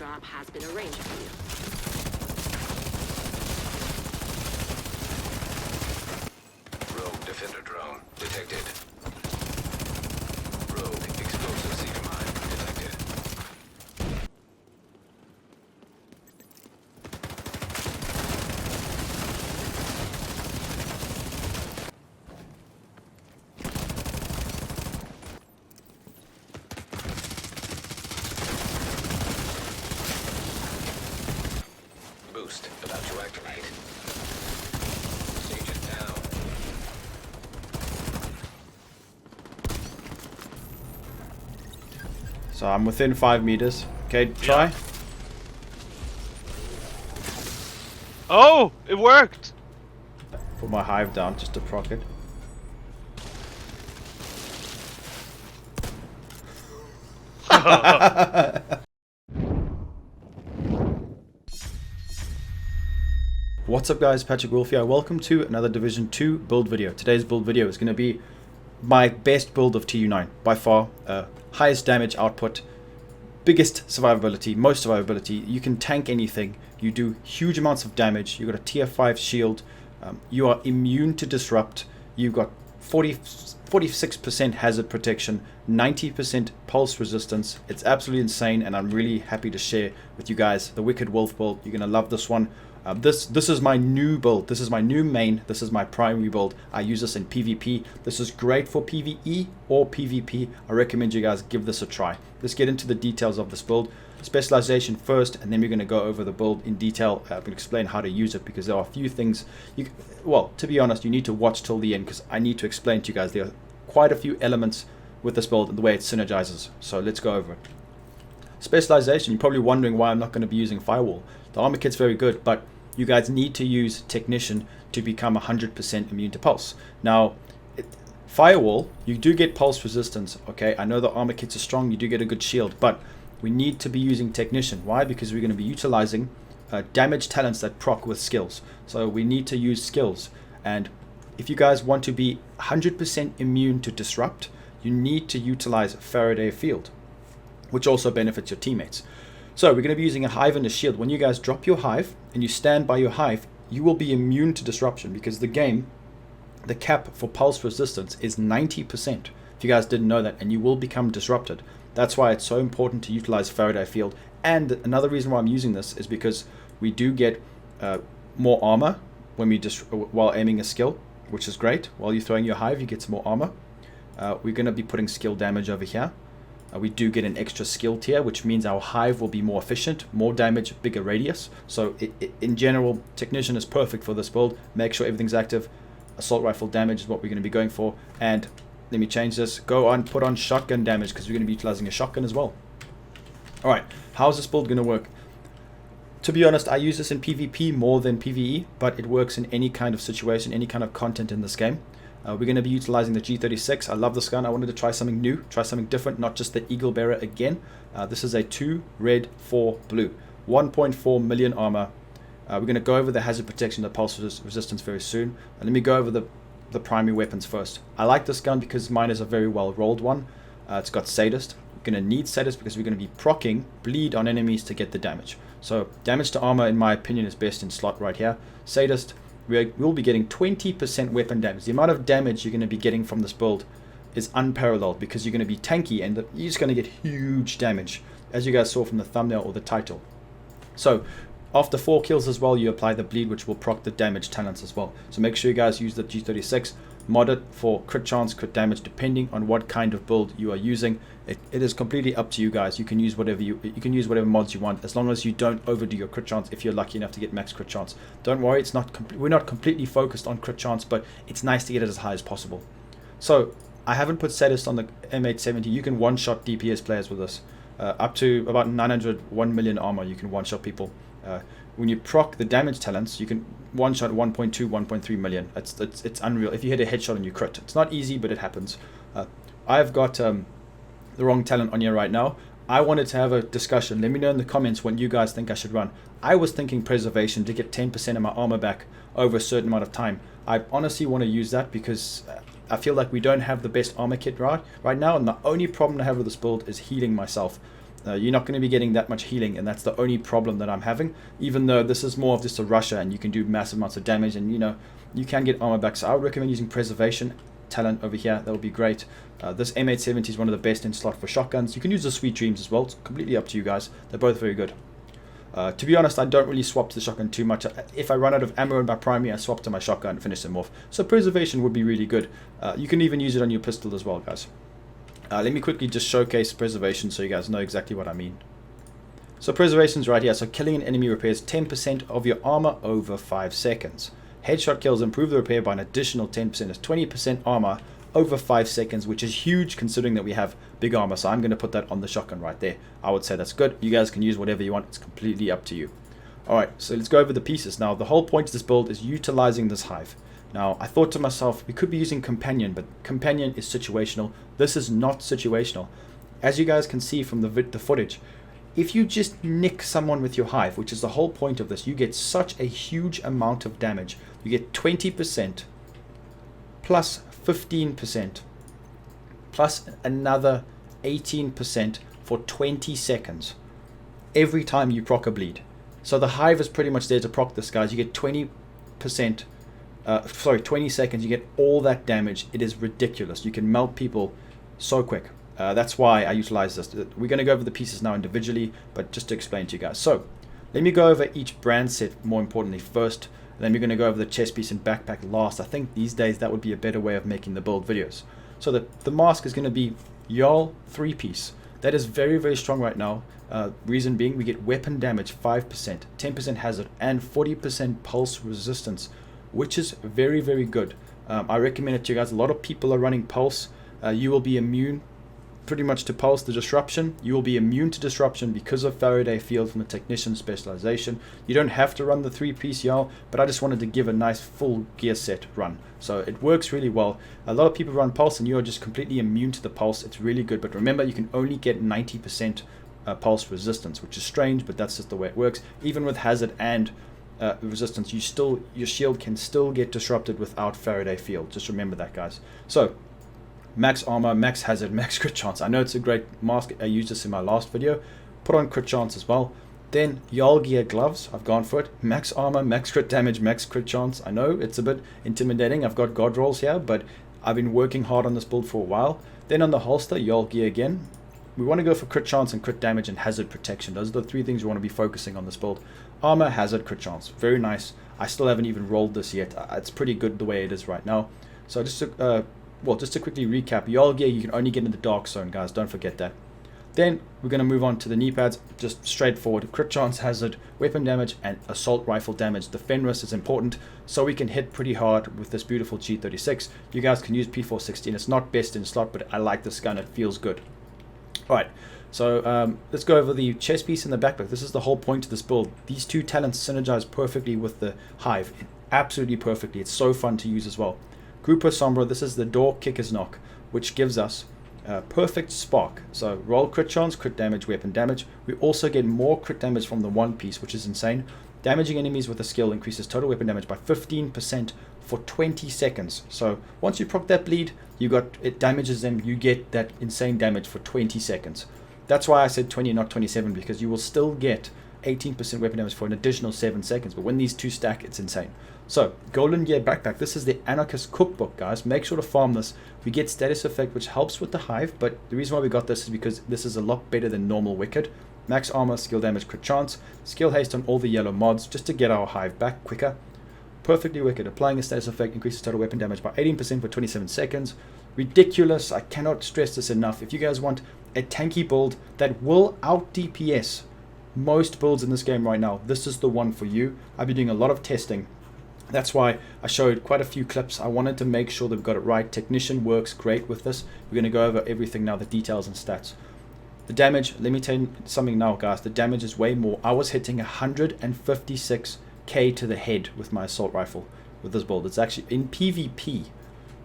drop has been arranged for you. Rogue defender drone detected. Rogue explosive seeker mine detected. Boost about to activate. Agent down. So I'm within 5 meters. Okay, try. Yeah. Oh, it worked. Put my hive down just to proc it. What's up guys, Patrick Wolf here. Welcome to another Division 2 build video. Today's build video is going to be my best build of TU9. By far, highest damage output, biggest survivability, most survivability. You can tank anything. You do huge amounts of damage. You've got a tier 5 shield. You are immune to disrupt. You've got 46% hazard protection, 90% pulse resistance. It's absolutely insane, and I'm really happy to share with you guys the Wicked Wolf build. You're going to love this one. This is my new build. This is my new main. This is my primary build. I use this in PvP. This is great for PvE or PvP. I recommend you guys give this a try. Let's get into the details of this build. Specialization first, and then we're going to go over the build in detail. I'm going to explain how to use it because there are a few things well, to be honest, you need to watch till the end because I need to explain to you guys there are quite a few elements with this build and the way it synergizes. So let's go over it. Specialization, you're probably wondering why I'm not going to be using Firewall. The armor kit's very good, but you guys need to use Technician to become 100% immune to pulse. Now, Firewall, you do get pulse resistance, okay? I know the armor kits are strong, you do get a good shield, but we need to be using Technician. Why? Because we're going to be utilizing damage talents that proc with skills. So we need to use skills. And if you guys want to be 100% immune to disrupt, you need to utilize Faraday field, which also benefits your teammates. So we're going to be using a hive and a shield. When you guys drop your hive and you stand by your hive, you will be immune to disruption because the game, the cap for pulse resistance is 90%. If you guys didn't know that, and you will become disrupted. That's why it's so important to utilize Faraday field. And another reason why I'm using this is because we do get more armor when we while aiming a skill, which is great. While you're throwing your hive, you get some more armor. We're going to be putting skill damage over here. We do get an extra skill tier, which means our hive will be more efficient, more damage, bigger radius. So in general, Technician is perfect for this build. Make sure everything's active. Assault rifle damage is what we're going to be going for. And let me change this. Go on, put on shotgun damage because we're going to be utilizing a shotgun as well. Alright, how's this build going to work? To be honest, I use this in PvP more than PvE, but it works in any kind of situation, any kind of content in this game. We're going to be utilizing the G36. I love this gun. I wanted to try something new, try something different, not just the Eagle Bearer again. This is a 2 red, 4 blue, 1.4 million armor. We're going to go over the hazard protection, the pulse resistance very soon. Let me go over the primary weapons first. I like this gun because mine is a very well rolled one. It's got Sadist. We're going to need Sadist because we're going to be proccing bleed on enemies to get the damage. So damage to armor, in my opinion, is best in slot right here. Sadist, we'll be getting 20% weapon damage. The amount of damage you're going to be getting from this build is unparalleled because you're going to be tanky and you're just going to get huge damage, as you guys saw from the thumbnail or the title. So after 4 kills as well, you apply the bleed, which will proc the damage talents as well. So make sure you guys use the G36. Mod it for crit chance, crit damage, depending on what kind of build you are using. It is completely up to you guys. You can use whatever can use whatever mods you want, as long as you don't overdo your crit chance. If you're lucky enough to get max crit chance, don't worry. It's not we're not completely focused on crit chance, but it's nice to get it as high as possible. So I haven't put Sadist on the M870. You can one-shot DPS players with this. Up to about 900, 1 million armor, you can one-shot people. When you proc the damage talents, you can one-shot 1.2, 1.3 million. It's unreal. If you hit a headshot and you crit, it's not easy, but it happens. I've got the wrong talent on here right now. I wanted to have a discussion. Let me know in the comments what you guys think I should run. I was thinking Preservation to get 10% of my armor back over a certain amount of time. I honestly want to use that because I feel like we don't have the best armor kit right now, and the only problem I have with this build is healing myself. You're not going to be getting that much healing, and that's the only problem that I'm having, even though this is more of just a rusher and you can do massive amounts of damage, and you can get armor back. So I would recommend using Preservation talent over here. That would be great. This M870 is one of the best in slot for shotguns. You can use the Sweet Dreams as well. It's completely up to you guys. They're both very good. To be honest, I don't really swap to the shotgun too much. If I run out of ammo in my primary, I swap to my shotgun and finish them off. So Preservation would be really good. You can even use it on your pistol as well, guys. Let me quickly just showcase Preservation so you guys know exactly what I mean. So Preservation's right here. So killing an enemy repairs 10% of your armor over 5 seconds. Headshot kills improve the repair by an additional 10%. It's 20% armor over 5 seconds, which is huge considering that we have big armor. So I'm going to put that on the shotgun right there. I would say that's good. You guys can use whatever you want. It's completely up to you. Alright, so let's go over the pieces. Now, the whole point of this build is utilizing this hive. Now, I thought to myself, we could be using Companion, but Companion is situational. This is not situational. As you guys can see from the footage, if you just nick someone with your hive, which is the whole point of this, you get such a huge amount of damage. You get 20% plus 15% plus another 18% for 20 seconds every time you proc a bleed. So the hive is pretty much there to proc this, guys. You get 20 seconds, you get all that damage. It is ridiculous. You can melt people so quick. That's why I utilize this. We're going to go over the pieces now individually, but just to explain to you guys. So let me go over each brand set more importantly first, and then we're going to go over the chest piece and backpack last. I think these days that would be a better way of making the build videos. So the mask is going to be Jarl 3-piece. That is very, very strong right now. Reason being, we get weapon damage 5%, 10% hazard, and 40% pulse resistance, which is very, very good. I recommend it to you guys. A lot of people are running pulse. You will be immune pretty much to pulse, the disruption. You will be immune to disruption because of Faraday field from the technician specialization. You don't have to run the 3-piece Jarl, but I just wanted to give a nice full gear set run. So it works really well. A lot of people run pulse and you are just completely immune to the pulse. It's really good, but remember, you can only get 90% pulse resistance, which is strange, but that's just the way it works. Even with hazard and resistance, your shield can still get disrupted without Faraday field. Just remember that, guys. So max armor, max hazard, max crit chance. I know it's a great mask. I used this in my last video. Put on crit chance as well. Then Jarl gear gloves. I've gone for it. Max armor, max crit damage, max crit chance. I know it's a bit intimidating. I've got god rolls here, but I've been working hard on this build for a while. Then on the holster, Jarl gear again. We want to go for crit chance and crit damage and hazard protection. Those are the 3 things we want to be focusing on this build. Armor, hazard, crit chance. Very nice. I still haven't even rolled this yet. It's pretty good the way it is right now. So just to quickly recap, Jarl gear you can only get in the dark zone, guys. Don't forget that. Then we're going to move on to the knee pads. Just straightforward. Crit chance, hazard, weapon damage, and assault rifle damage. The Fenris is important, so we can hit pretty hard with this beautiful G36. You guys can use P416. It's not best in slot, but I like this gun. It feels good. Alright, so let's go over the chest piece and the backpack. This is the whole point of this build. These 2 talents synergize perfectly with the hive. Absolutely perfectly. It's so fun to use as well. Grupo Sombra, this is the door kicker's knock, which gives us perfect spark. So roll crit chance, crit damage, weapon damage. We also get more crit damage from the 1-piece, which is insane. Damaging enemies with a skill increases total weapon damage by 15% for 20 seconds. So once you proc that bleed, it damages them. You get that insane damage for 20 seconds. That's why I said 20, not 27, because you will still get 18% weapon damage for an additional 7 seconds. But when these 2 stack, it's insane. So, Golden Gear Backpack. This is the Anarchist Cookbook, guys. Make sure to farm this. We get status effect, which helps with the hive, but the reason why we got this is because this is a lot better than normal Wicked. Max armor, skill damage, crit chance, skill haste on all the yellow mods, just to get our hive back quicker. Perfectly Wicked. Applying a status effect increases total weapon damage by 18% for 27 seconds. Ridiculous. I cannot stress this enough. If you guys want a tanky build that will out DPS most builds in this game right now, this is the one for you. I've been doing a lot of testing. That's why I showed quite a few clips. I wanted to make sure they've got it right. Technician works great with this. We're going to go over everything now, the details and stats. The damage, let me tell you something now, guys. The damage is way more. I was hitting 156k to the head with my assault rifle with this build. It's actually in PvP.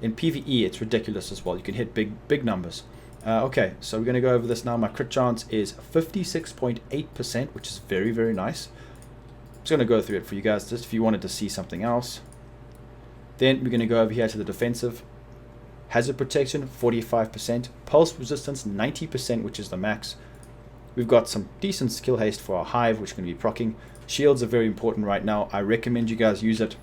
In PvE, it's ridiculous as well. You can hit big numbers. Okay, so we're going to go over this now. My crit chance is 56.8%, which is very, very nice. I'm just going to go through it for you guys, just if you wanted to see something else. Then we're going to go over here to the defensive. Hazard protection, 45%. Pulse resistance, 90%, which is the max. We've got some decent skill haste for our hive, which can be proccing. Shields are very important right now. I recommend you guys use it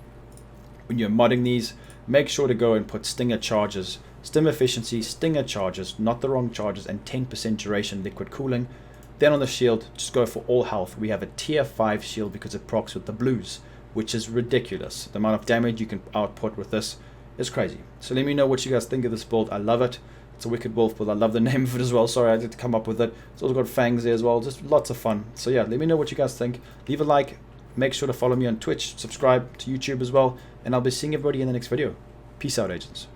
when you're modding these. Make sure to go and put stinger charges, stim efficiency, stinger charges, not the wrong charges, and 10% duration liquid cooling. Then on the shield, just go for all health. We have a tier 5 shield because it procs with the blues, which is ridiculous. The amount of damage you can output with this is crazy. So let me know what you guys think of this build. I love it. It's a Wicked Wolf build. I love the name of it as well. Sorry, I had to come up with it. It's also got fangs there as well. Just lots of fun. So yeah, let me know what you guys think. Leave a like. Make sure to follow me on Twitch. Subscribe to YouTube as well. And I'll be seeing everybody in the next video. Peace out, agents.